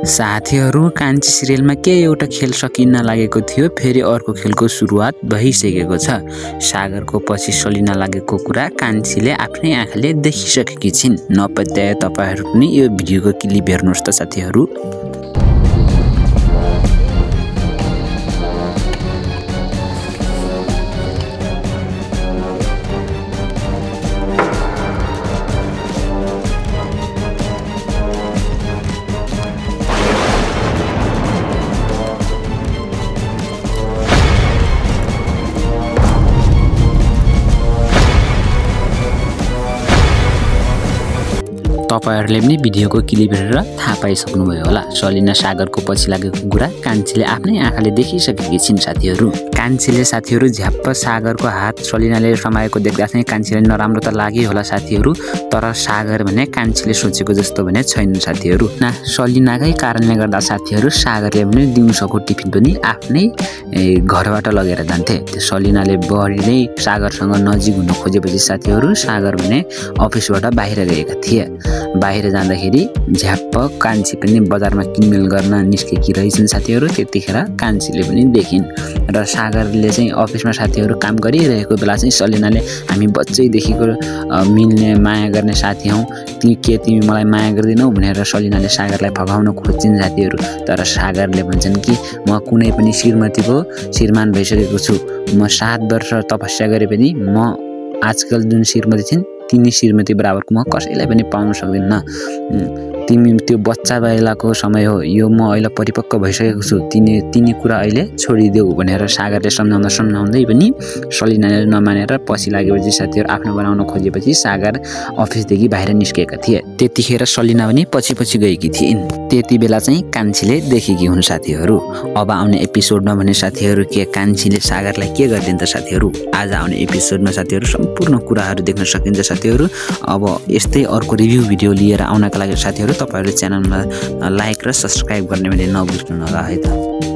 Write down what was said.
साथीहरु कान्छी सिरियलमा के एउटा खेल सकिन्न लागेको थियो, फेरि अर्को खेलको सुरुवात भइसकेको छ। सागरको पछि सलिना लागेको कुरा कान्छीले आफ्नै आँखाले देखिसकेकी छिन्। नपत्याए तपाईहरु पनि यो भिडियोको क्लिप हेर्नुस् त साथीहरु। तपाईहरुले पनि भिडियोको क्लिप हेरेर थाहा पाइसक्नुभयो होला। सलिना सागरको पछि लागेको कुरा कान्छीले आफ्नै आँखाले देखिसकेकी छिन् साथीहरु। कान्छीले साथीहरु झ्याप्प सागरको हात सलिनाले समाएको देख्दा चाहिँ कान्छीले नराम्रो त लाग्यो होला साथीहरु, तर सागर भने कान्छीले सोचेको जस्तो भने छैन साथीहरु। सलिनाकै कारणले गर्दा साथीहरु सागरले पनि दिउँसोको टिफिन पनि आफ्नै घरबाट लगेर जान्थे। सलिनाले बढी नै सागरसँग नजिक हुन खोजेपछि साथीहरु सागर भने अफिसबाट बाहिर गएका थिए। बाहिर जाँदाखेरि झ्याप्प कान्छी पनि बजारमा किनमेल गर्न निस्केकी रहेछन् साथीहरु। त्यतिखेर कान्छीले पनि देखिन् र सागरले चाहिँ अफिसमा साथीहरु काम गरिरहेको बेला चाहिँ सलिनाले हामी बच्चैदेखिको मिल्ने माया गर्ने साथी हौ, तिमी मलाई माया गर्दिनौ भनेर सलिनाले सागरलाई फगाउन खोज्छिन् साथीहरु। तर सागरले भन्छन् कि म कुनै पनि श्रीमतीको श्रीमान भइसकेको छु। म 7 वर्ष तपस्या गरे पनि म आजकल जुन श्रीमती छिन् तिनी श्रीमती बराबरको म कसैलाई पनि पाउन सक्दिन। तिमी त्यो बच्चा बेलाको समय हो, यो म अहिले परिपक्व भइसकेको छु, तिनी कुरा अहिले छोडिदेऊ भनेर सागरले सम्झाउँदै पनि सलिनाले नमानेर पछि लागेपछि साथीहरु आफ्नो बनाउन खोजेपछि सागर अफिसदेखि बाहिर निस्केका थिए। त्यतिखेर सलिना पनि पछि गएकी थिइन्। त्यति बेला चाहिँ कान्छीले देखेकी हुन् साथीहरु। अब आउने एपिसोडमा भने साथीहरु के कान्छीले सागरलाई के गर्दिन् त साथीहरु? आज आउने एपिसोडमा साथीहरु सम्पूर्ण कुराहरु देख्न सकिन्छ साथीहरु। अब यस्तै अर्को रिभ्यू भिडियो लिएर आउनका लागि साथीहरु तपाईहरुले च्यानलमा लाइक र सब्स्क्राइब गर्ने भने नबिर्सनु होला है त।